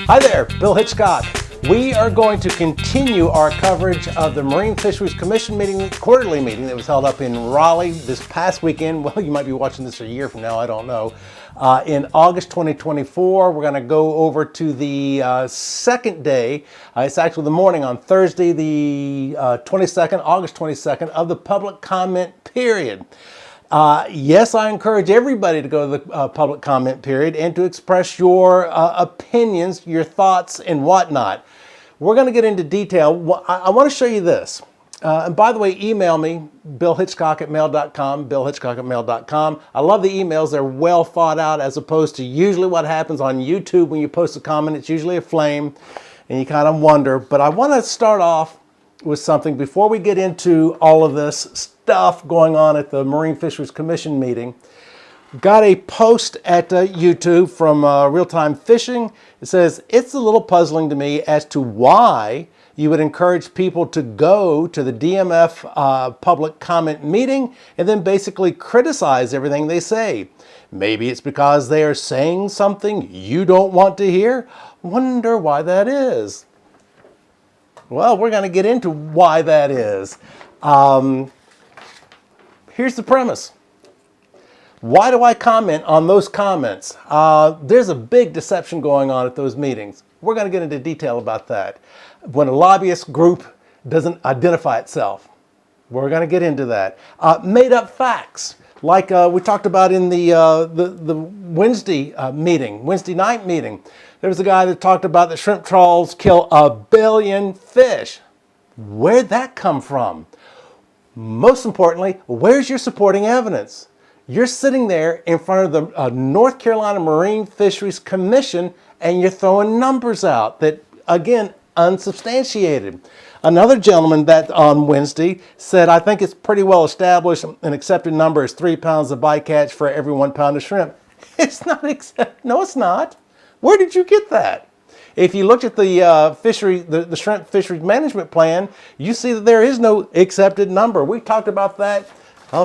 Hi there, Bill Hitchcock. We are going to continue our coverage of the Marine Fisheries Commission meeting, quarterly meeting that was held up in Raleigh this past weekend. Well, you might be watching this a year from now, I don't know. In August 2024, we're going to go over to the second day. It's actually the morning on Thursday, the 22nd, August 22nd, of the public comment period. Yes, I encourage everybody to go to the public comment period and to express your opinions, your thoughts, and whatnot. We're going to get into detail. I want to show you this. And by the way, email me, billhitchcock@mail.com, billhitchcock@mail.com. I love the emails. They're well thought out, as opposed to usually what happens on YouTube when you post a comment. It's usually a flame, and you kind of wonder. But I want to start off with something before we get into all of this stuff going on at the Marine Fisheries Commission meeting. Got a post at YouTube from Real Time Fishing. It says, it's a little puzzling to me as to why you would encourage people to go to the DMF public comment meeting and then basically criticize everything they say. Maybe it's because they are saying something you don't want to hear. Wonder why that is. Well, we're going to get into why that is. Here's the premise. Why do I comment on those comments? There's a big deception going on at those meetings. We're going to get into detail about that. When a lobbyist group doesn't identify itself, we're going to get into that. Made up facts, like we talked about in the Wednesday meeting, Wednesday night meeting. There was a guy that talked about that shrimp trawls kill 1 billion fish. Where'd that come from? Most importantly, where's your supporting evidence? You're sitting there in front of the North Carolina Marine Fisheries Commission and you're throwing numbers out that, again, unsubstantiated. Another gentleman that on Wednesday said, I think it's pretty well established an accepted number is 3 pounds of bycatch for every 1 pound of shrimp. It's not accepted. No, it's not. Where did you get that? If you looked at the shrimp fisheries management plan, you see that there is no accepted number. We talked about that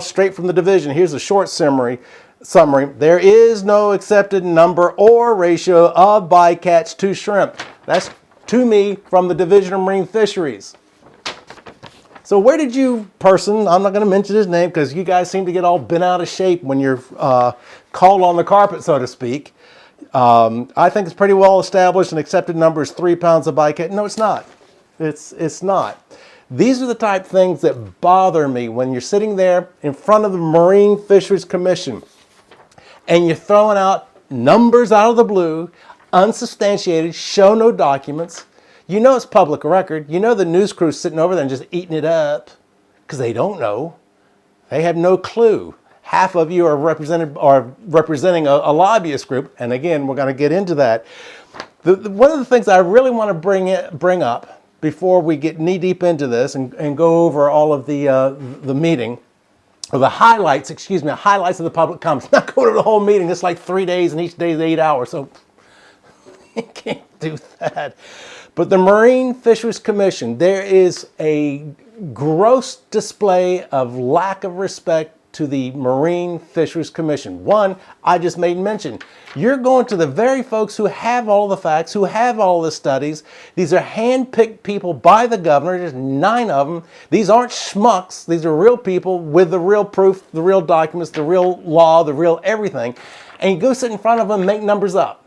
straight from the division. Here's a short summary. There is no accepted number or ratio of bycatch to shrimp. That's to me from the Division of Marine Fisheries. So where did you person, I'm not going to mention his name because you guys seem to get all bent out of shape when you're called on the carpet, so to speak. I think it's pretty well established an accepted number is 3 pounds of bycatch. No, it's not. It's not. These are the type of things that bother me when you're sitting there in front of the Marine Fisheries Commission and you're throwing out numbers out of the blue, unsubstantiated, show no documents. You know it's public record. You know the news crew's sitting over there and just eating it up because they don't know. They have no clue. Half of you are representing a lobbyist group, and again, we're going to get into that. One of the things I really want to bring up before we get knee deep into this and go over all of the meeting, or the highlights, highlights of the public comments. Not go to the whole meeting. It's like 3 days, and each day is 8 hours, so you can't do that. But the Marine Fisheries Commission, there is a gross display of lack of respect to the Marine Fisheries Commission. One, I just made mention. You're going to the very folks who have all the facts, who have all the studies. These are hand-picked people by the governor. There's 9 of them. These aren't schmucks. These are real people with the real proof, the real documents, the real law, the real everything. And you go sit in front of them and make numbers up.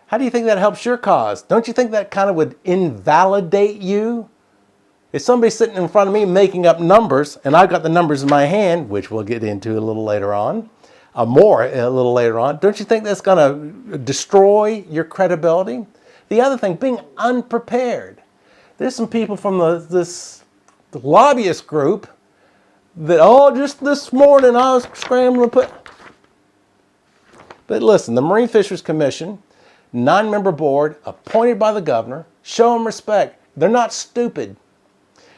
How do you think that helps your cause? Don't you think that kind of would invalidate you? If somebody's sitting in front of me making up numbers, and I've got the numbers in my hand, which we'll get into a little later on, a little later on, don't you think that's going to destroy your credibility? The other thing, being unprepared. There's some people from the lobbyist group that, just this morning I was scrambling to put. But listen, the Marine Fisheries Commission, 9-member board, appointed by the governor, show them respect. They're not stupid.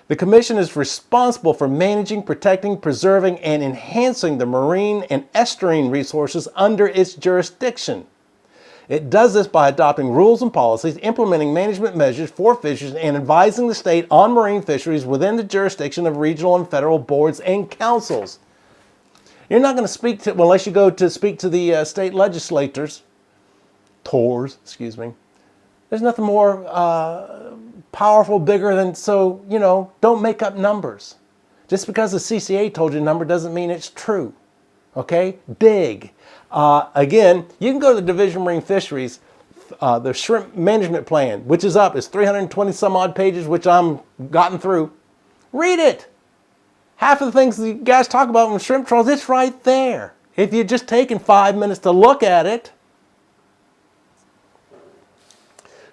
The Commission is responsible for managing, protecting, preserving, and enhancing the marine and estuarine resources under its jurisdiction. It does this by adopting rules and policies, implementing management measures for fisheries, and advising the state on marine fisheries within the jurisdiction of regional and federal boards and councils. You're not going to speak to, unless you go to speak to the state legislators. tours, excuse me. There's nothing more powerful, bigger than, so, you know, don't make up numbers. Just because the CCA told you a number doesn't mean it's true. Okay? Dig. Again, you can go to the Division of Marine Fisheries, the shrimp management plan, which is up. It's 320 some odd pages, which I'm gotten through. Read it. Half of the things that you guys talk about in shrimp trawls, it's right there. If you're just taking 5 minutes to look at it.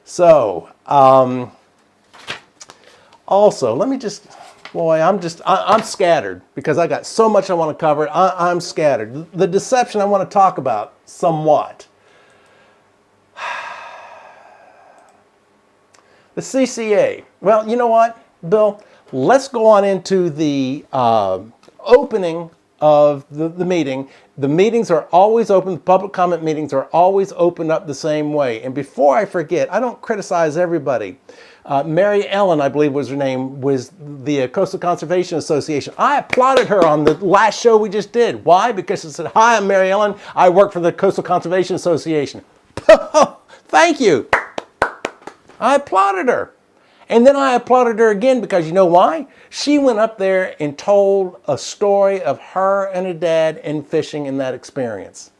So, also, let me just, boy, I'm scattered because I got so much I want to cover. I'm scattered. The deception I want to talk about somewhat. The CCA. Well, you know what, Bill? Let's go on into the opening of the meeting. The meetings are always open. The public comment meetings are always opened up the same way. And before I forget, I don't criticize everybody. Mary Ellen, I believe was her name, was the Coastal Conservation Association. I applauded her on the last show we just did. Why? Because she said, "Hi, I'm Mary Ellen. I work for the Coastal Conservation Association." Thank you. I applauded her. And then I applauded her again because you know why? She went up there and told a story of her and her dad and fishing in that experience.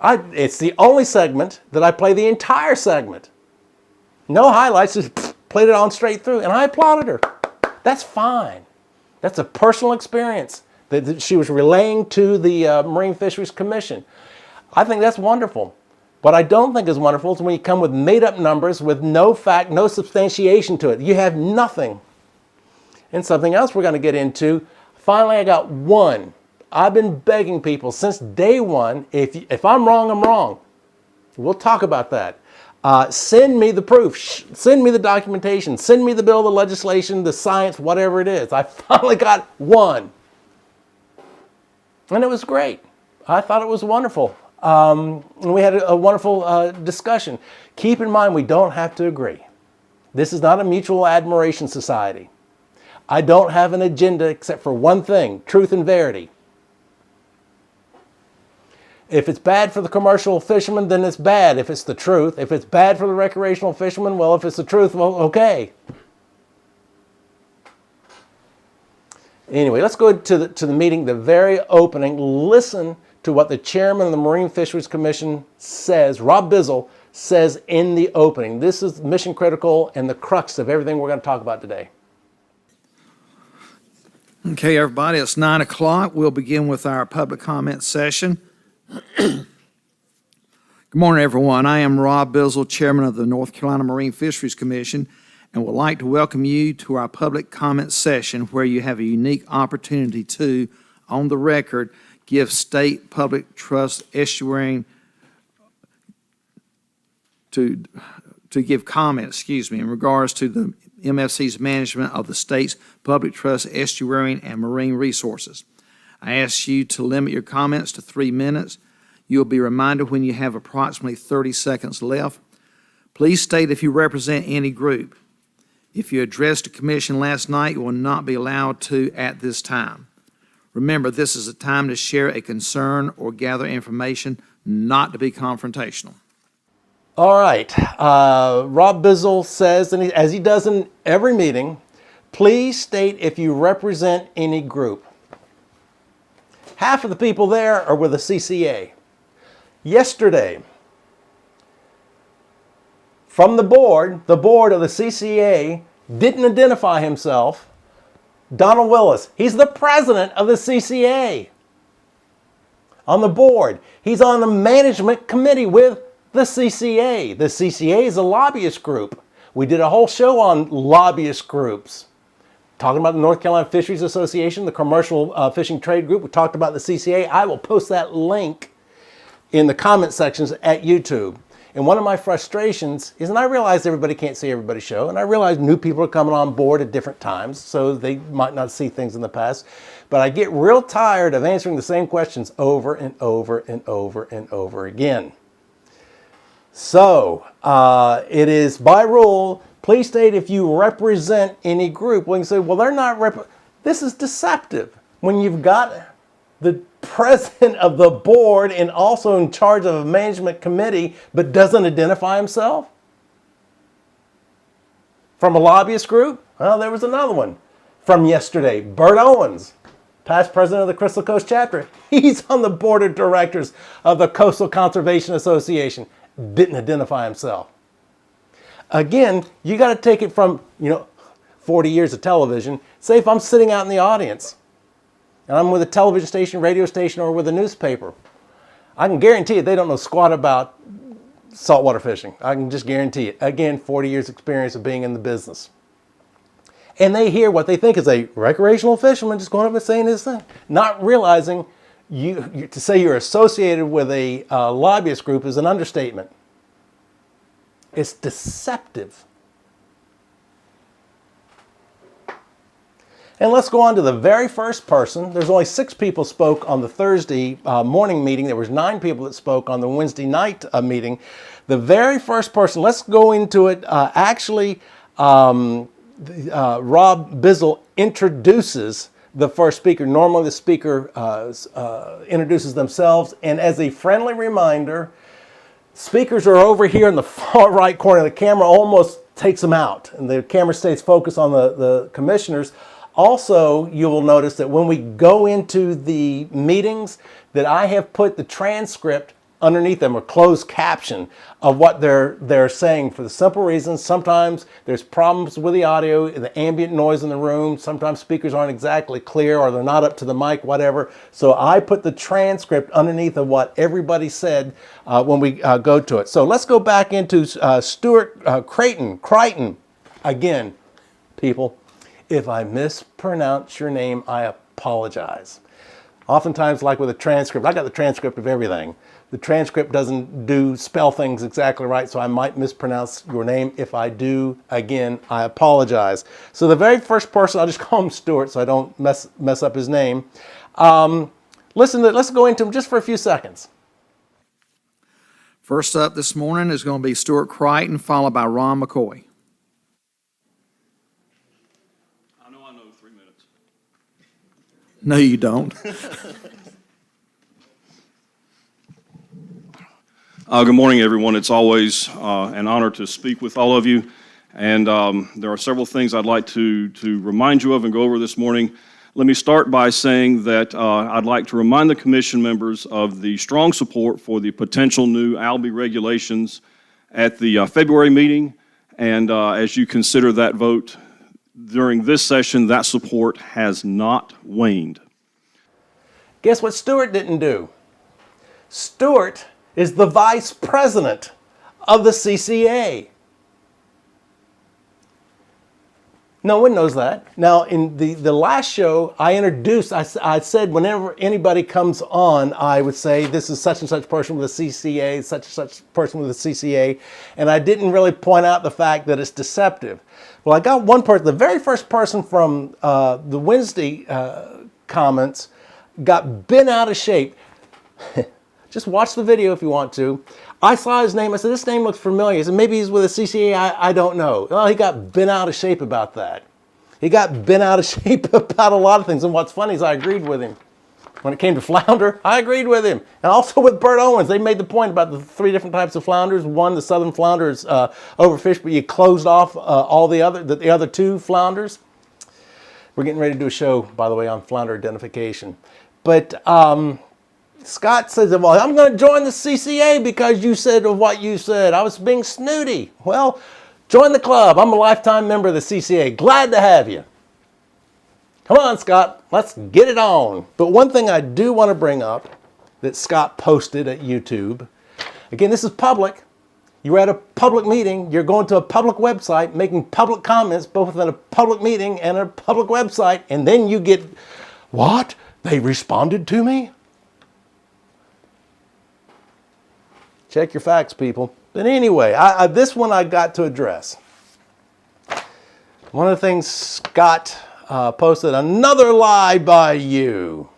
It's the only segment that I play the entire segment. No highlights, just played it on straight through. And I applauded her. That's fine. That's a personal experience that she was relaying to the Marine Fisheries Commission. I think that's wonderful. What I don't think is wonderful is when you come with made-up numbers with no fact, no substantiation to it. You have nothing. And something else we're going to get into. Finally, I got one. I've been begging people since day one, if I'm wrong, I'm wrong. We'll talk about that. Send me the proof. Send me the documentation. Send me the bill, the legislation, the science, whatever it is. I finally got one. And it was great. I thought it was wonderful. And we had a wonderful discussion. Keep in mind, we don't have to agree. This is not a mutual admiration society. I don't have an agenda except for one thing, truth and verity. If it's bad for the commercial fisherman, then it's bad if it's the truth. If it's bad for the recreational fisherman, well, if it's the truth, well, okay. Anyway, let's go to the meeting, the very opening. Listen to what the chairman of the Marine Fisheries Commission says, Rob Bizzle, says in the opening. This is mission critical and the crux of everything we're going to talk about today. Okay, everybody, it's 9 o'clock. We'll begin with our public comment session. Good morning, everyone. I am Rob Bizzle, chairman of the North Carolina Marine Fisheries Commission, and would like to welcome you to our public comment session where you have a unique opportunity to, on the record, give state public trust estuarine to give comments, in regards to the MFC's management of the state's public trust estuarine and marine resources. I ask you to limit your comments to 3 minutes. You'll be reminded when you have approximately 30 seconds left. Please state if you represent any group. If you addressed the commission last night, you will not be allowed to at this time. Remember, this is a time to share a concern or gather information, not to be confrontational. All right. Rob Bizzle says, and as he does in every meeting, please state if you represent any group. Half of the people there are with the CCA. Yesterday, from the board of the CCA didn't identify himself. Donald Willis, he's the president of the CCA. On the board, he's on the management committee with the CCA. The CCA is a lobbyist group. We did a whole show on lobbyist groups, talking about the North Carolina Fisheries Association, the commercial fishing trade group. We talked about the CCA. I will post that link in the comment sections at YouTube. And one of my frustrations is, and I realize everybody can't see everybody's show, and I realize new people are coming on board at different times, so they might not see things in the past, but I get real tired of answering the same questions over and over and over and over again. So, it is by rule, please state if you represent any group. Well, you can say, well, they're not this is deceptive. When you've got the president of the board and also in charge of a management committee, but doesn't identify himself? From a lobbyist group? Well, there was another one from yesterday. Bert Owens, past president of the Crystal Coast chapter. He's on the board of directors of the Coastal Conservation Association. Didn't identify himself. Again, you got to take it from, 40 years of television. Say if I'm sitting out in the audience and I'm with a television station, radio station, or with a newspaper, I can guarantee you they don't know squat about saltwater fishing. I can just guarantee it. Again, 40 years experience of being in the business. And they hear what they think is a recreational fisherman just going up and saying his thing, not realizing to say you're associated with a lobbyist group is an understatement. It's deceptive. And let's go on to the very first person. There's only 6 people spoke on the Thursday morning meeting. There was 9 people that spoke on the Wednesday night meeting. The very first person, let's go into it. Rob Bizzle introduces the first speaker. Normally the speaker introduces themselves. And as a friendly reminder, speakers are over here in the far right corner. The camera almost takes them out. And the camera stays focused on the commissioners. Also, you will notice that when we go into the meetings, that I have put the transcript underneath them, or closed caption of what they're saying, for the simple reason sometimes there's problems with the audio, the ambient noise in the room. Sometimes speakers aren't exactly clear or they're not up to the mic, whatever. So I put the transcript underneath of what everybody said when we go to it. So let's go back into Stuart Crichton. Again, people, if I mispronounce your name, I apologize. Oftentimes, like with a transcript, I got the transcript of everything. The transcript doesn't spell things exactly right, so I might mispronounce your name. If I do, again, I apologize. So the very first person, I'll just call him Stuart so I don't mess up his name. Let's go into him just for a few seconds. First up this morning is going to be Stuart Crichton, followed by Ron McCoy. I know 3 minutes. No, you don't. Good morning, everyone. It's always an honor to speak with all of you. And there are several things I'd like to remind you of and go over this morning. Let me start by saying that I'd like to remind the commission members of the strong support for the potential new algae regulations at the February meeting. And as you consider that vote during this session, that support has not waned. Guess what Stuart didn't do? Stuart is the vice president of the CCA. No one knows that. Now, in the last show, I said whenever anybody comes on, I would say this is such and such person with a CCA, such and such person with a CCA, and I didn't really point out the fact that it's deceptive. Well, I got one person, the very first person from the Wednesday comments got bent out of shape. Just watch the video if you want to. I saw his name. I said, this name looks familiar. I said, maybe he's with a CCA. I don't know. Well, he got bent out of shape about that. He got bent out of shape about a lot of things. And what's funny is I agreed with him. When it came to flounder, I agreed with him. And also with Bert Owens, they made the point about the 3 different types of flounders. One, the southern flounder is overfished, but you closed off all the other 2 flounders. We're getting ready to do a show, by the way, on flounder identification. But Scott says, well, I'm going to join the CCA because you said what you said. I was being snooty. Well, join the club. I'm a lifetime member of the CCA. Glad to have you. Come on, Scott. Let's get it on. But one thing I do want to bring up that Scott posted at YouTube. Again, this is public. You're at a public meeting. You're going to a public website, making public comments, both in a public meeting and a public website. And then you get, what? They responded to me? Check your facts, people. But anyway, this one I got to address. One of the things Scott posted, another lie by you.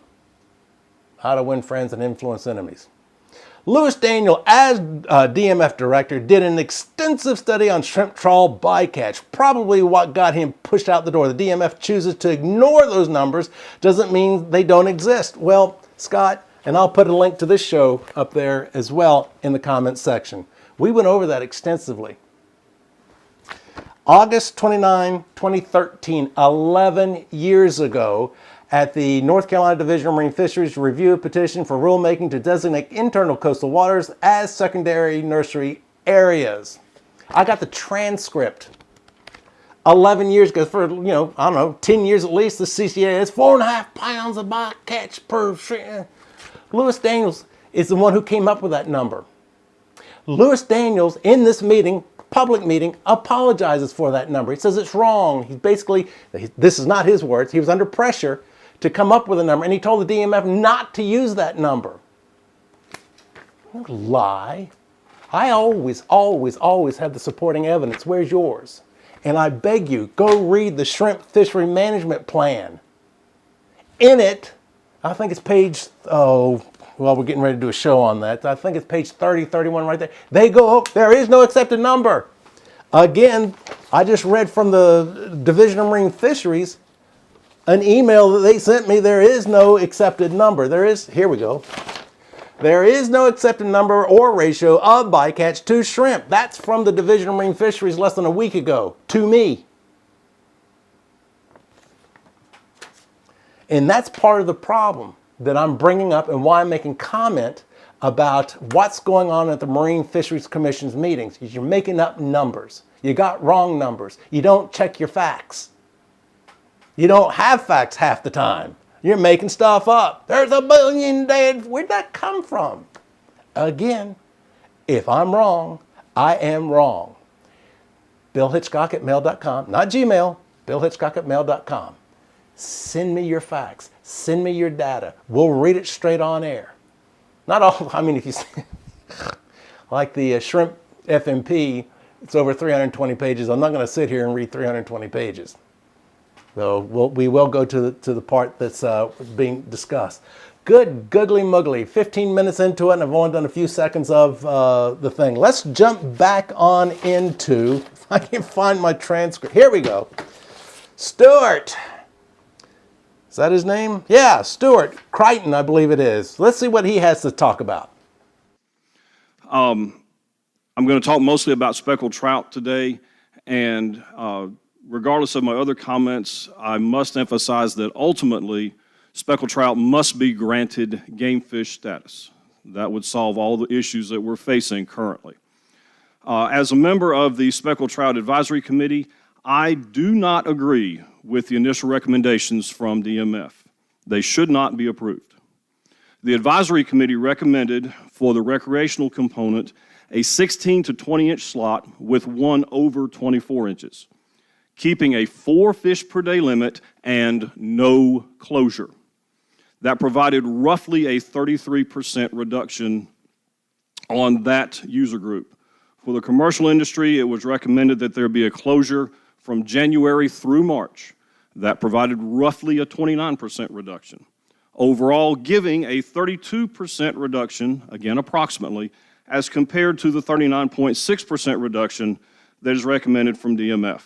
How to win friends and influence enemies. Louis Daniel, as DMF director, did an extensive study on shrimp trawl bycatch. Probably what got him pushed out the door. The DMF chooses to ignore those numbers. Doesn't mean they don't exist. Well, Scott, and I'll put a link to this show up there as well in the comments section. We went over that extensively. August 29, 2013, 11 years ago, at the North Carolina Division of Marine Fisheries, review a petition for rulemaking to designate internal coastal waters as secondary nursery areas. I got the transcript. 11 years ago, for, 10 years at least, the CCA is 4.5 pounds of bycatch per shrimp. Lewis Daniels is the one who came up with that number. Lewis Daniels, in this meeting, public meeting, apologizes for that number. He says it's wrong. He's basically, this is not his words, he was under pressure to come up with a number, and he told the DMF not to use that number. Lie. I always have the supporting evidence. Where's yours? And I beg you, go read the Shrimp Fishery Management Plan. In it, I think it's page, we're getting ready to do a show on that. I think it's page 30, 31 right there. They go, there is no accepted number. Again, I just read from the Division of Marine Fisheries an email that they sent me. There is no accepted number. Here we go. There is no accepted number or ratio of bycatch to shrimp. That's from the Division of Marine Fisheries less than a week ago to me. And that's part of the problem that I'm bringing up and why I'm making comment about what's going on at the Marine Fisheries Commission's meetings. You're making up numbers. You got wrong numbers. You don't check your facts. You don't have facts half the time. You're making stuff up. There's a billion dead. Where'd that come from? Again, if I'm wrong, I am wrong. Bill Hitchcock at mail.com, not Gmail, Bill Hitchcock at mail.com. Send me your facts. Send me your data. We'll read it straight on air. Not all, if you like the shrimp FMP, it's over 320 pages. I'm not going to sit here and read 320 pages. So we will go to the part that's being discussed. Good googly muggly. 15 minutes into it, and I've only done a few seconds of the thing. Let's jump back on into, if I can find my transcript. Here we go. Stuart. Is that his name? Yeah, Stuart Crichton, I believe it is. Let's see what he has to talk about. I'm going to talk mostly about speckled trout today, and regardless of my other comments, I must emphasize that ultimately, speckled trout must be granted game fish status. That would solve all the issues that we're facing currently. As a member of the Speckled Trout Advisory Committee, I do not agree with the initial recommendations from DMF. They should not be approved. The Advisory Committee recommended for the recreational component a 16 to 20 inch slot with one over 24 inches. Keeping a 4 fish per day limit and no closure. That provided roughly a 33% reduction on that user group. For the commercial industry, it was recommended that there be a closure from January through March. That provided roughly a 29% reduction. Overall, giving a 32% reduction, again approximately, as compared to the 39.6% reduction that is recommended from DMF.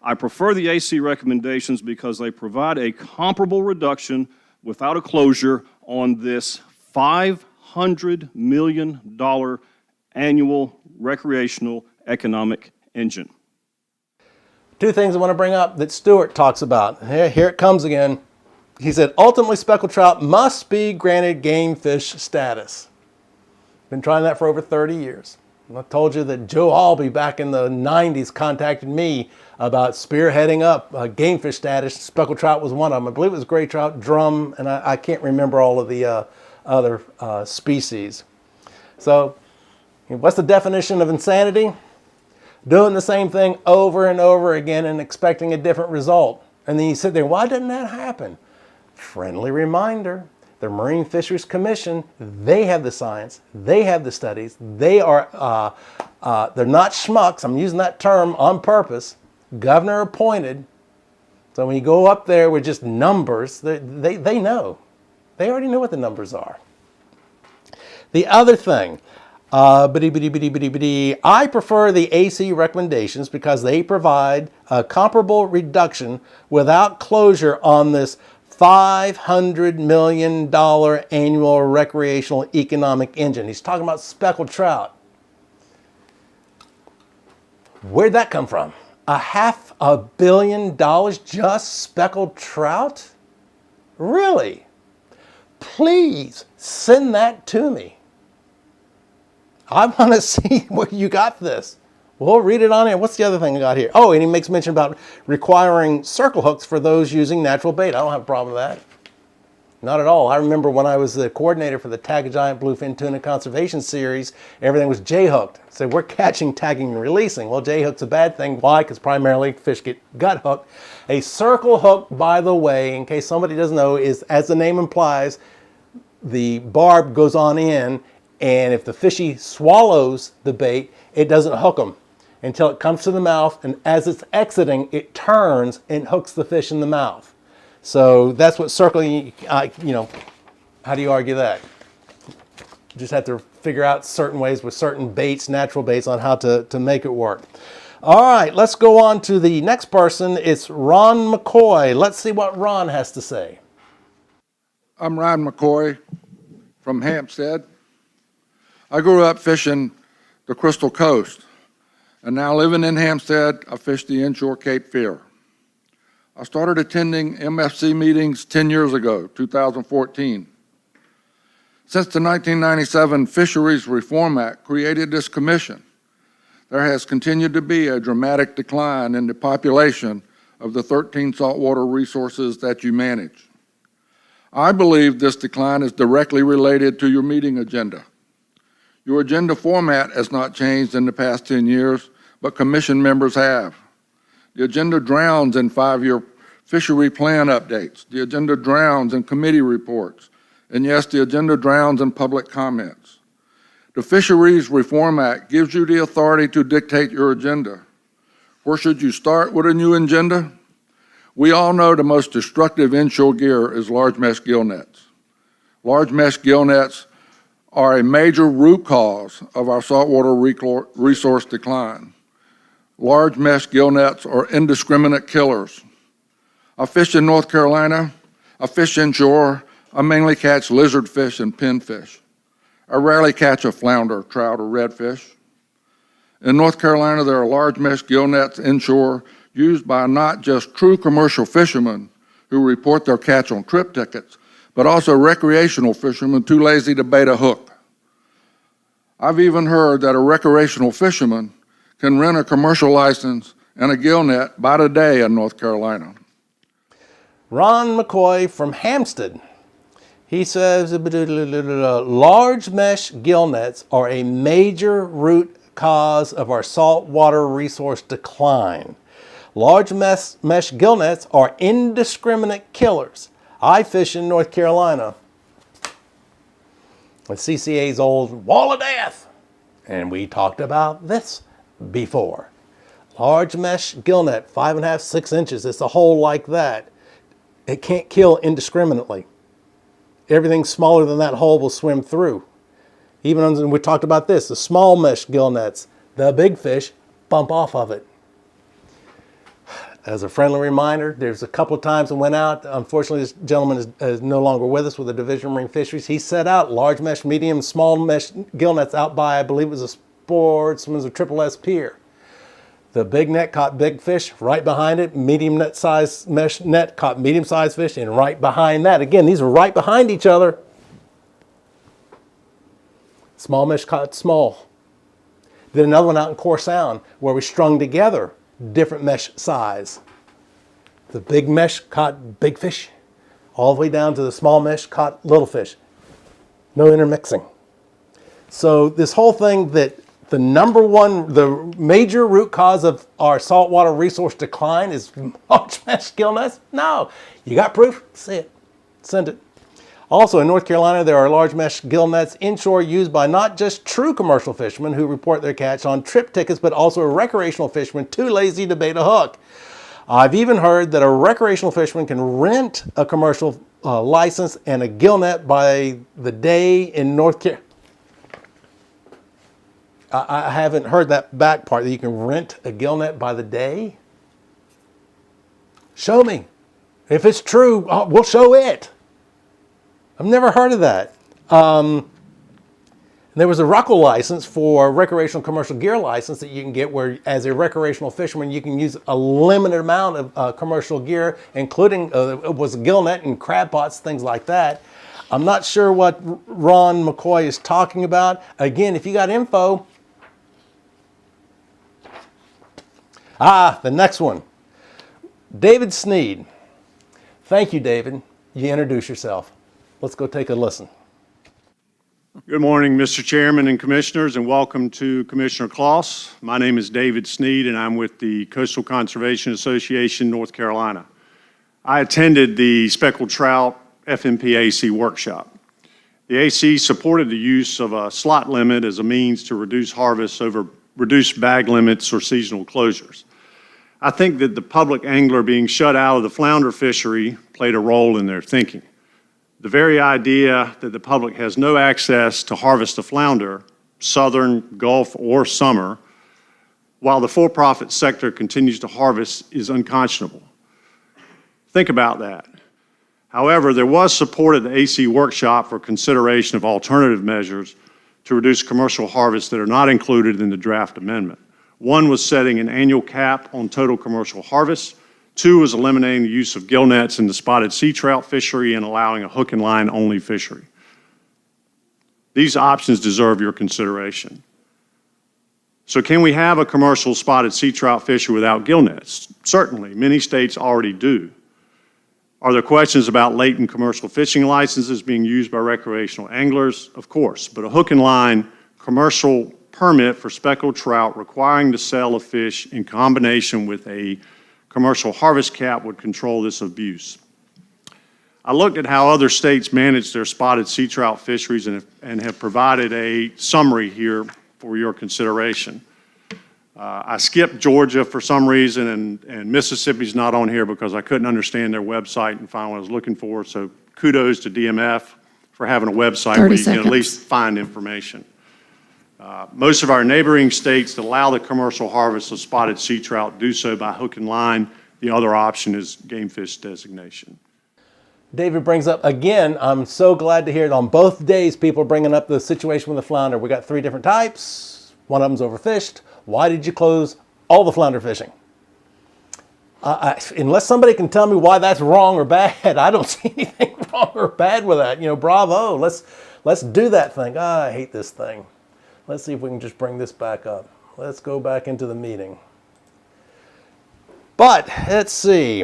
I prefer the AC recommendations because they provide a comparable reduction without a closure on this $500 million annual recreational economic engine. Two things I want to bring up that Stuart talks about. Here it comes again. He said, ultimately, speckled trout must be granted game fish status. Been trying that for over 30 years. I told you that Joe Albee back in the 90s contacted me about spearheading up game fish status. Speckled trout was one of them. I believe it was gray trout, drum, and I can't remember all of the other species. So what's the definition of insanity? Doing the same thing over and over again and expecting a different result. And then you sit there, why didn't that happen? Friendly reminder. The Marine Fisheries Commission, they have the science, they have the studies, they are, they're not schmucks, I'm using that term on purpose, governor appointed. So when you go up there with just numbers, they know. They already know what the numbers are. The other thing, I prefer the AC recommendations because they provide a comparable reduction without closure on this $500 million annual recreational economic engine. He's talking about speckled trout. Where'd that come from? $500 million just speckled trout? Really? Please send that to me. I want to see where you got this. We'll read it on it. What's the other thing I got here? Oh, and he makes mention about requiring circle hooks for those using natural bait. I don't have a problem with that. Not at all. I remember when I was the coordinator for the Tag a Giant Bluefin Tuna Conservation Series, everything was J-hooked. So we're catching, tagging, and releasing. Well, J-hook's a bad thing. Why? Because primarily fish get gut hooked. A circle hook, by the way, in case somebody doesn't know, is, as the name implies, the barb goes on in, and if the fishy swallows the bait, it doesn't hook them until it comes to the mouth, and as it's exiting, it turns and hooks the fish in the mouth. So that's what circling, how do you argue that? You just have to figure out certain ways with certain baits, natural baits, on how to make it work. All right, let's go on to the next person. It's Ron McCoy. Let's see what Ron has to say. I'm Ron McCoy from Hampstead. I grew up fishing the Crystal Coast, and now living in Hampstead, I fish the inshore Cape Fear. I started attending MFC meetings 10 years ago, 2014. Since the 1997 Fisheries Reform Act created this commission, there has continued to be a dramatic decline in the population of the 13 saltwater resources that you manage. I believe this decline is directly related to your meeting agenda. Your agenda format has not changed in the past 10 years, but commission members have. The agenda drowns in 5-year fishery plan updates. The agenda drowns in committee reports. And yes, the agenda drowns in public comments. The Fisheries Reform Act gives you the authority to dictate your agenda. Where should you start with a new agenda? We all know the most destructive inshore gear is large mesh gill nets. Large mesh gill nets are a major root cause of our saltwater resource decline. Large mesh gill nets are indiscriminate killers. I fish in North Carolina. I fish inshore. I mainly catch lizardfish and pinfish. I rarely catch a flounder, trout, or redfish. In North Carolina, there are large mesh gill nets inshore used by not just true commercial fishermen who report their catch on trip tickets, but also recreational fishermen too lazy to bait a hook. I've even heard that a recreational fisherman can rent a commercial license and a gill net by the day in North Carolina. Ron McCoy from Hampstead. He says, large mesh gill nets are a major root cause of our saltwater resource decline. Large mesh gill nets are indiscriminate killers. I fish in North Carolina with CCA's old Wall of Death, and we talked about this before. Large mesh gill net, 5.5, 6 inches. It's a hole like that. It can't kill indiscriminately. Everything smaller than that hole will swim through. Even we talked about this, the small mesh gill nets, the big fish bump off of it. As a friendly reminder, there's a couple of times I went out. Unfortunately, this gentleman is no longer with us with the Division of Marine Fisheries. He set out large mesh, medium, small mesh gill nets out by, I believe it was a Sportsman's or Triple S pier. The big net caught big fish. Right behind it, medium net size mesh net caught medium sized fish. And right behind that, again, these are right behind each other. Small mesh caught small. Then another one out in Core Sound where we strung together different mesh size. The big mesh caught big fish, all the way down to the small mesh caught little fish. No intermixing. So this whole thing that the major root cause of our saltwater resource decline is large mesh gill nets? No. You got proof? See it. Send it. Also in North Carolina, there are large mesh gill nets inshore used by not just true commercial fishermen who report their catch on trip tickets, but also recreational fishermen too lazy to bait a hook. I've even heard that a recreational fisherman can rent a commercial license and a gill net by the day in North Carolina. I haven't heard that back part, that you can rent a gill net by the day. Show me. If it's true, we'll show it. I've never heard of that. There was a RUCL license for recreational commercial gear license that you can get where, as a recreational fisherman, you can use a limited amount of commercial gear, including it was a gill net and crab pots, things like that. I'm not sure what Ron McCoy is talking about. Again, if you got info. The next one. David Sneed. Thank you, David. You introduce yourself. Let's go take a listen. Good morning, Mr. Chairman and Commissioners, and welcome to Commissioner Kloss. My name is David Sneed, and I'm with the Coastal Conservation Association, North Carolina. I attended the Speckled Trout FMP-AC workshop. The AC supported the use of a slot limit as a means to reduce harvests over reduced bag limits or seasonal closures. I think that the public angler being shut out of the flounder fishery played a role in their thinking. The very idea that the public has no access to harvest a flounder, southern, Gulf, or summer, while the for-profit sector continues to harvest is unconscionable. Think about that. However, there was support at the AC workshop for consideration of alternative measures to reduce commercial harvests that are not included in the draft amendment. One was setting an annual cap on total commercial harvests. Two was eliminating the use of gill nets in the spotted sea trout fishery and allowing a hook and line only fishery. These options deserve your consideration. So can we have a commercial spotted sea trout fishery without gill nets? Certainly, many states already do. Are there questions about latent commercial fishing licenses being used by recreational anglers? Of course, but a hook and line commercial permit for speckled trout requiring the sale of fish in combination with a commercial harvest cap would control this abuse. I looked at how other states manage their spotted sea trout fisheries and have provided a summary here for your consideration. I skipped Georgia for some reason, and Mississippi's not on here because I couldn't understand their website and find what I was looking for, so kudos to DMF for having a website where you can at least find information. Most of our neighboring states that allow the commercial harvest of spotted sea trout do so by hook and line. The other option is game fish designation. David brings up, again, I'm so glad to hear it on both days, people are bringing up the situation with the flounder. We got 3 different types. One of them's overfished. Why did you close all the flounder fishing? Unless somebody can tell me why that's wrong or bad, I don't see anything wrong or bad with that. You know, bravo, let's do that thing. I hate this thing. Let's see if we can just bring this back up. Let's go back into the meeting. But let's see.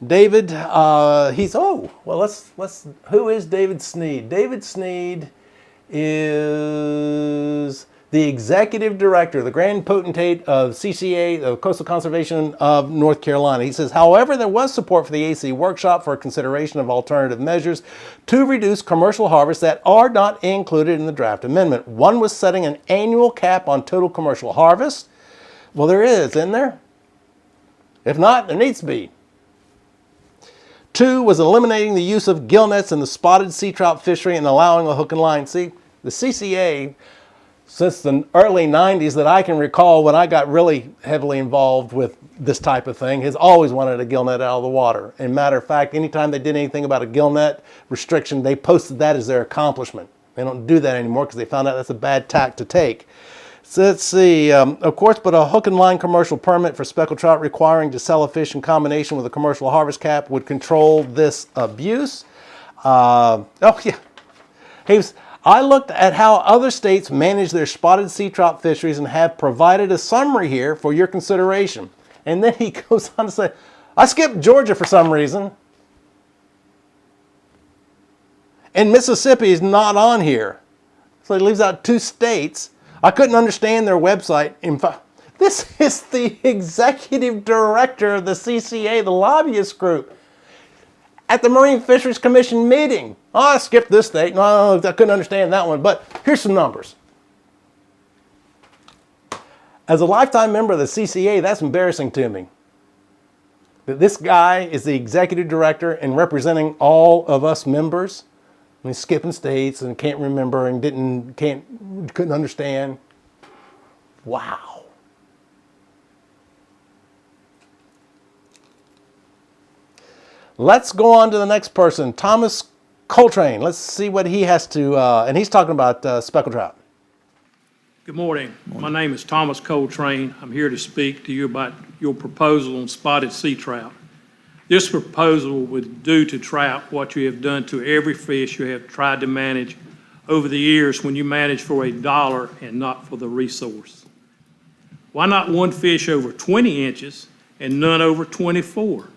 David, who is David Sneed? David Sneed is the executive director, the grand potentate of CCA, the Coastal Conservation of North Carolina. He says, however, there was support for the AC workshop for consideration of alternative measures to reduce commercial harvests that are not included in the draft amendment. One was setting an annual cap on total commercial harvest. Well, there is, isn't there? If not, there needs to be. 2 was eliminating the use of gill nets in the spotted sea trout fishery and allowing a hook and line. See, the CCA, since the early 90s that I can recall when I got really heavily involved with this type of thing, has always wanted a gill net out of the water. And matter of fact, anytime they did anything about a gill net restriction, they posted that as their accomplishment. They don't do that anymore because they found out that's a bad tack to take. So let's see, of course, but a hook and line commercial permit for speckled trout requiring to sell a fish in combination with a commercial harvest cap would control this abuse. I looked at how other states manage their spotted sea trout fisheries and have provided a summary here for your consideration. And then he goes on to say, I skipped Georgia for some reason. And Mississippi is not on here. So he leaves out 2 states. I couldn't understand their website. In fact, this is the executive director of the CCA, the lobbyist group, at the Marine Fisheries Commission meeting. Oh, I skipped this state. No, I couldn't understand that one. But here's some numbers. As a lifetime member of the CCA, that's embarrassing to me. That this guy is the executive director and representing all of us members. And he's skipping states and can't remember and couldn't understand. Wow. Let's go on to the next person, Thomas Coltrane. Let's see what he has to, and he's talking about speckled trout. Good morning. My name is Thomas Coltrane. I'm here to speak to you about your proposal on spotted sea trout. This proposal would do to trout what you have done to every fish you have tried to manage over the years when you manage for $1 and not for the resource. Why not one fish over 20 inches and none over 24?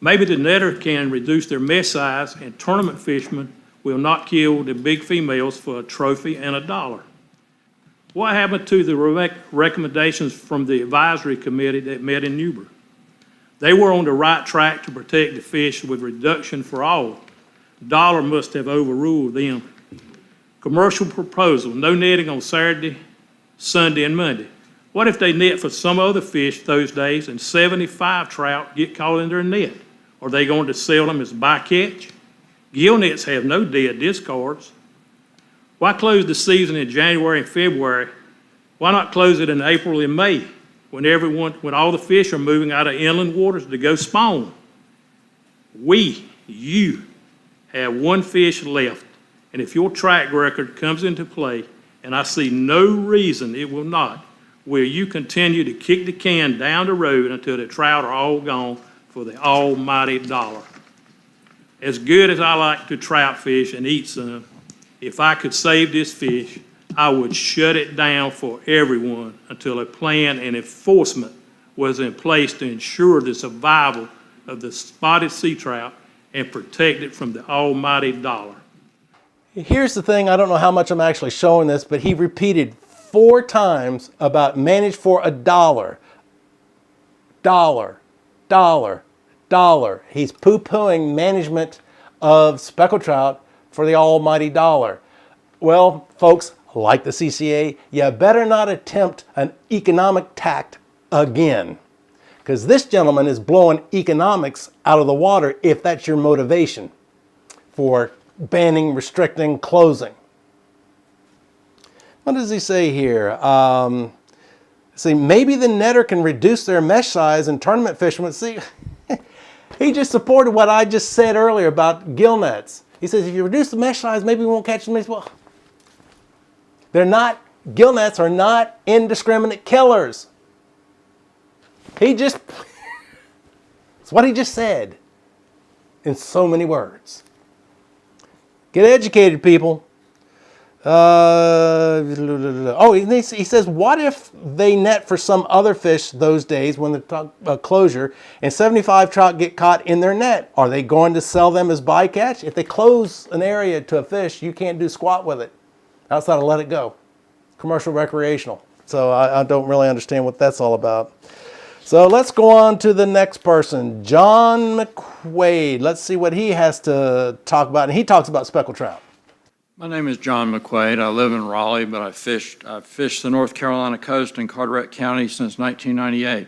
Maybe the netter can reduce their mesh size and tournament fishermen will not kill the big females for a trophy and $1. What happened to the recommendations from the advisory committee that met in Newberg? They were on the right track to protect the fish with reduction for all. Dollar must have overruled them. Commercial proposal, no netting on Saturday, Sunday, and Monday. What if they net for some other fish those days and 75 trout get caught in their net? Are they going to sell them as bycatch? Gill nets have no dead discards. Why close the season in January and February? Why not close it in April and May when all the fish are moving out of inland waters to go spawn? You have one fish left, and if your track record comes into play, and I see no reason it will not, will you continue to kick the can down the road until the trout are all gone for the almighty $1? As good as I like to trout fish and eat some, if I could save this fish, I would shut it down for everyone until a plan and enforcement was in place to ensure the survival of the spotted sea trout and protect it from the almighty $. Here's the thing, I don't know how much I'm actually showing this, but he repeated 4 times about manage for $1. $. He's poo-pooing management of speckled trout for the almighty $. Well, folks, like the CCA, you better not attempt an economic tact again, because this gentleman is blowing economics out of the water if that's your motivation for banning, restricting, closing. What does he say here? See, maybe the netter can reduce their mesh size and tournament fishermen. See, he just supported what I just said earlier about gill nets. He says, if you reduce the mesh size, maybe we won't catch them. Well, they're not, gill nets are not indiscriminate killers. It's what he just said in so many words. Get educated, people. He says, what if they net for some other fish those days when the closure and 75 trout get caught in their net? Are they going to sell them as bycatch? If they close an area to a fish, you can't do squat with it outside of let it go. Commercial recreational. So I don't really understand what that's all about. So let's go on to the next person, John McQuaid. Let's see what he has to talk about. And he talks about speckled trout. My name is John McQuaid. I live in Raleigh, but I've fished the North Carolina coast in Carteret County since 1998.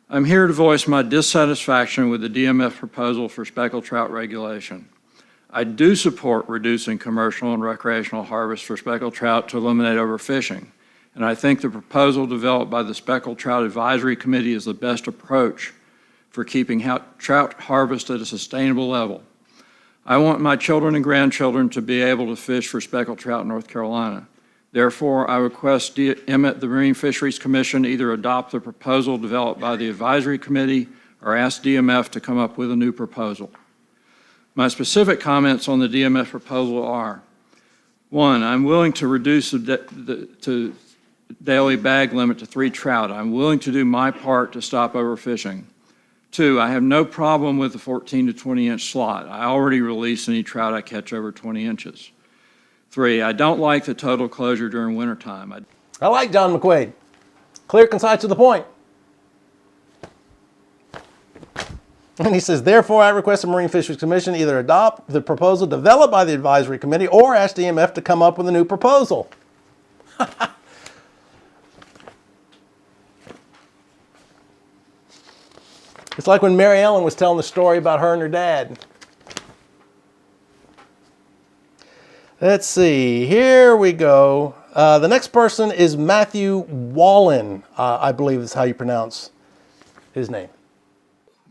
I'm here to voice my dissatisfaction with the DMF proposal for speckled trout regulation. I do support reducing commercial and recreational harvest for speckled trout to eliminate overfishing, and I think the proposal developed by the Speckled Trout Advisory Committee is the best approach for keeping trout harvest at a sustainable level. I want my children and grandchildren to be able to fish for speckled trout in North Carolina. Therefore, I request the Marine Fisheries Commission either adopt the proposal developed by the Advisory Committee or ask DMF to come up with a new proposal. My specific comments on the DMF proposal are: 1, I'm willing to reduce the daily bag limit to 3 trout. I'm willing to do my part to stop overfishing. 2, I have no problem with the 14 to 20 inch slot. I already release any trout I catch over 20 inches. 3, I don't like the total closure during wintertime. I like John McQuaid. Clear, concise, to the point. And he says, therefore, I request the Marine Fisheries Commission either adopt the proposal developed by the Advisory Committee or ask DMF to come up with a new proposal. It's like when Mary Ellen was telling the story about her and her dad. Let's see, here we go. The next person is Matthew Wallen, I believe is how you pronounce his name.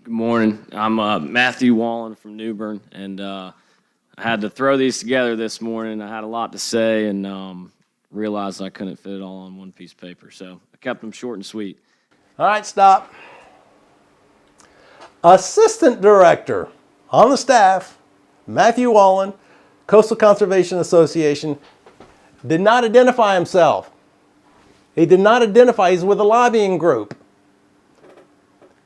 Good morning. I'm Matthew Wallen from New Bern, and I had to throw these together this morning. I had a lot to say and realized I couldn't fit it all on one piece of paper, so I kept them short and sweet. All right, stop. Assistant Director on the staff, Matthew Wallen, Coastal Conservation Association, did not identify himself. He did not identify he's with a lobbying group.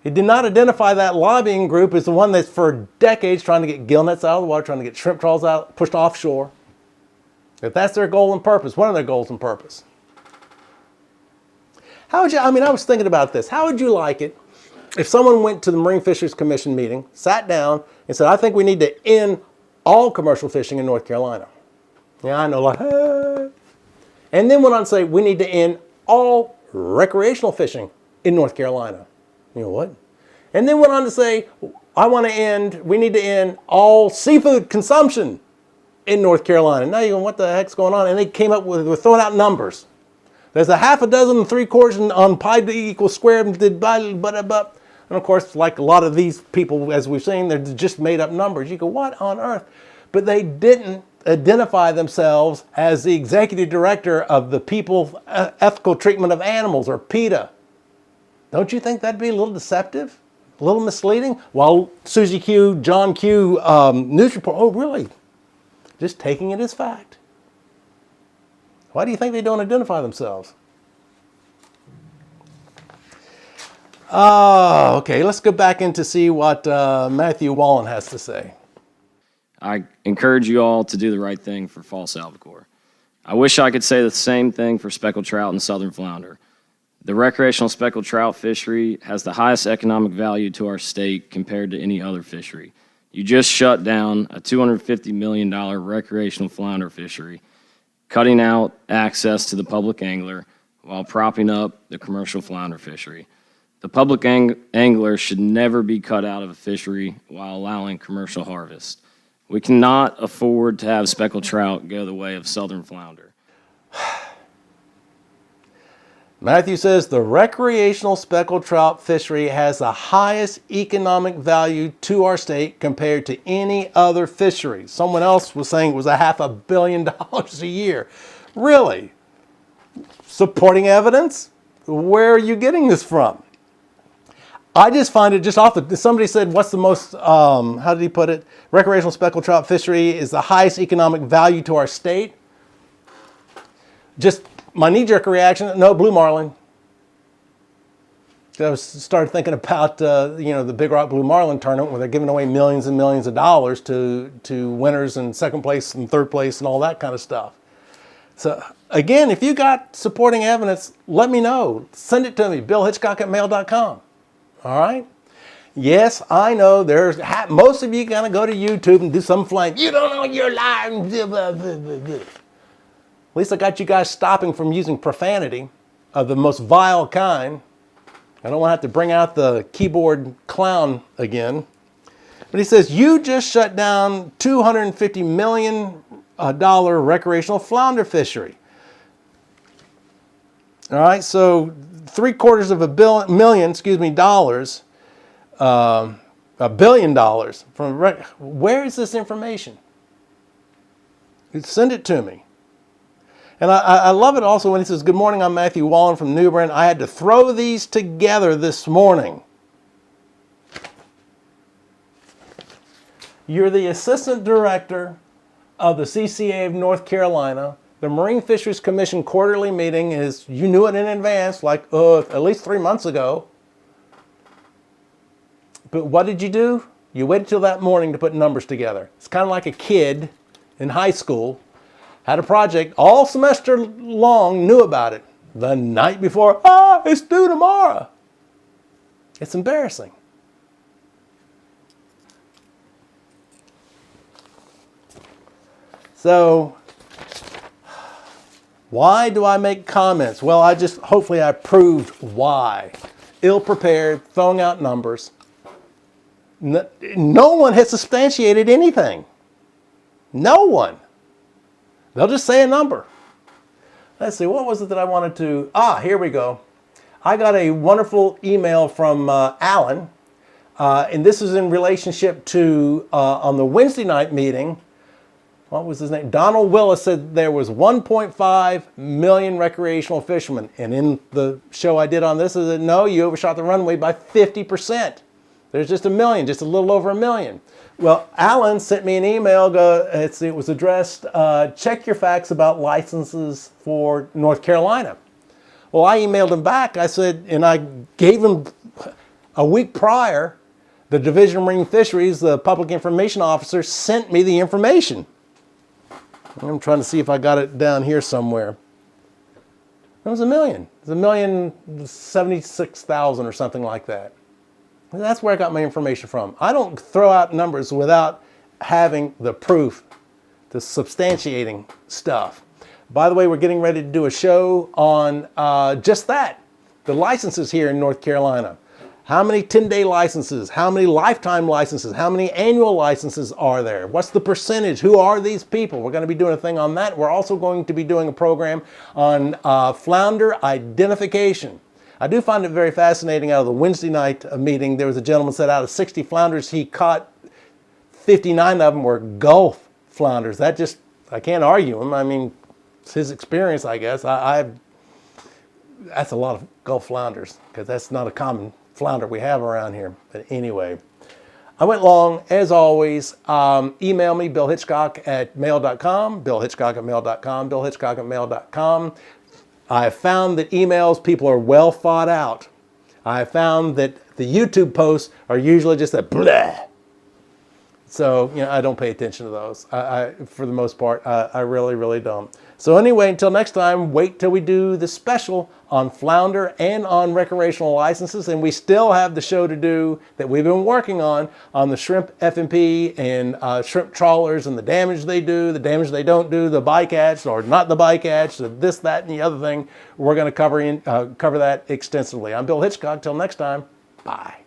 He did not identify that lobbying group as the one that's for decades trying to get gill nets out of the water, trying to get shrimp trawls out, pushed offshore. If that's their goal and purpose, one of their goals and purpose. How would you, I was thinking about this. How would you like it if someone went to the Marine Fisheries Commission meeting, sat down, and said, I think we need to end all commercial fishing in North Carolina? Yeah, I know, like, and then went on to say, we need to end all recreational fishing in North Carolina. You know what? And then went on to say, we need to end all seafood consumption in North Carolina. Now you're going, what the heck's going on? And they came up with throwing out numbers. There's a half a dozen and 3/4 on pi equals squared, and of course, like a lot of these people, as we've seen, they're just made up numbers. You go, what on earth? But they didn't identify themselves as the executive director of the People Ethical Treatment of Animals, or PETA. Don't you think that'd be a little deceptive, a little misleading? While Susie Q, John Q, news report, oh really? Just taking it as fact. Why do you think they don't identify themselves? Okay, let's go back in to see what Matthew Wallen has to say. I encourage you all to do the right thing for false albacore. I wish I could say the same thing for speckled trout and southern flounder. The recreational speckled trout fishery has the highest economic value to our state compared to any other fishery. You just shut down a $250 million recreational flounder fishery, cutting out access to the public angler while propping up the commercial flounder fishery. The public angler should never be cut out of a fishery while allowing commercial harvest. We cannot afford to have speckled trout go the way of southern flounder. Matthew says the recreational speckled trout fishery has the highest economic value to our state compared to any other fishery. Someone else was saying it was $500 million a year. Really? Supporting evidence? Where are you getting this from? I just find it just off the, somebody said, what's the most, how did he put it? Recreational speckled trout fishery is the highest economic value to our state. Just my knee-jerk reaction, no, blue marlin. I started thinking about, the Big Rock Blue Marlin tournament where they're giving away millions and millions of dollars to winners and second place and third place and all that kind of stuff. So again, if you got supporting evidence, let me know. Send it to me, billhitchcock@mail.com. All right? Yes, I know there's, most of you gonna go to YouTube and do some flame. You don't know you're lying. At least I got you guys stopping from using profanity of the most vile kind. I don't want to have to bring out the keyboard clown again. But he says, you just shut down $250 million recreational flounder fishery. All right, so $750 million dollars, $1 billion from, where is this information? Send it to me. And I love it also when he says, good morning, I'm Matthew Wallen from New Bern. I had to throw these together this morning. You're the assistant director of the CCA of North Carolina. The Marine Fisheries Commission quarterly meeting is, you knew it in advance, like at least 3 months ago. But what did you do? You waited till that morning to put numbers together. It's kind of like a kid in high school, had a project all semester long, knew about it. The night before, it's due tomorrow. It's embarrassing. So, why do I make comments? Well, hopefully I proved why. Ill-prepared, throwing out numbers. No one has substantiated anything. No one. They'll just say a number. Let's see, what was it that I wanted to... here we go. I got a wonderful email from Alan. And this is in relationship to, on the Wednesday night meeting, what was his name? Donald Willis said there was 1.5 million recreational fishermen. And in the show I did on this, I said, no, you overshot the runway by 50%. There's just a million, just a little over a million. Well, Alan sent me an email, it was addressed, check your facts about licenses for North Carolina. Well, I emailed him back, I said, and I gave him a week prior, the Division of Marine Fisheries, the public information officer, sent me the information. I'm trying to see if I got it down here somewhere. It was a million. It was 1,076,000 or something like that. And that's where I got my information from. I don't throw out numbers without having the proof, the substantiating stuff. By the way, we're getting ready to do a show on just that, the licenses here in North Carolina. How many 10-day licenses? How many lifetime licenses? How many annual licenses are there? What's the percentage? Who are these people? We're going to be doing a thing on that. We're also going to be doing a program on flounder identification. I do find it very fascinating. Out of the Wednesday night meeting, there was a gentleman said out of 60 flounders he caught, 59 of them were Gulf flounders. That just, I can't argue him. I mean, it's his experience, I guess. That's a lot of Gulf flounders because that's not a common flounder we have around here. But anyway, I went long. As always, email me, billhitchcock@mail.com, billhitchcock@mail.com, billhitchcock@mail.com. I have found that emails, people are well thought out. I have found that the YouTube posts are usually just a blah. So, I don't pay attention to those. For the most part, I really, really don't. So anyway, until next time, wait till we do the special on flounder and on recreational licenses. And we still have the show to do that we've been working on the shrimp F&P and shrimp trawlers and the damage they do, the damage they don't do, the bycatch or not the bycatch, the this, that, and the other thing. We're going to cover that extensively. I'm Bill Hitchcock. Till next time, bye.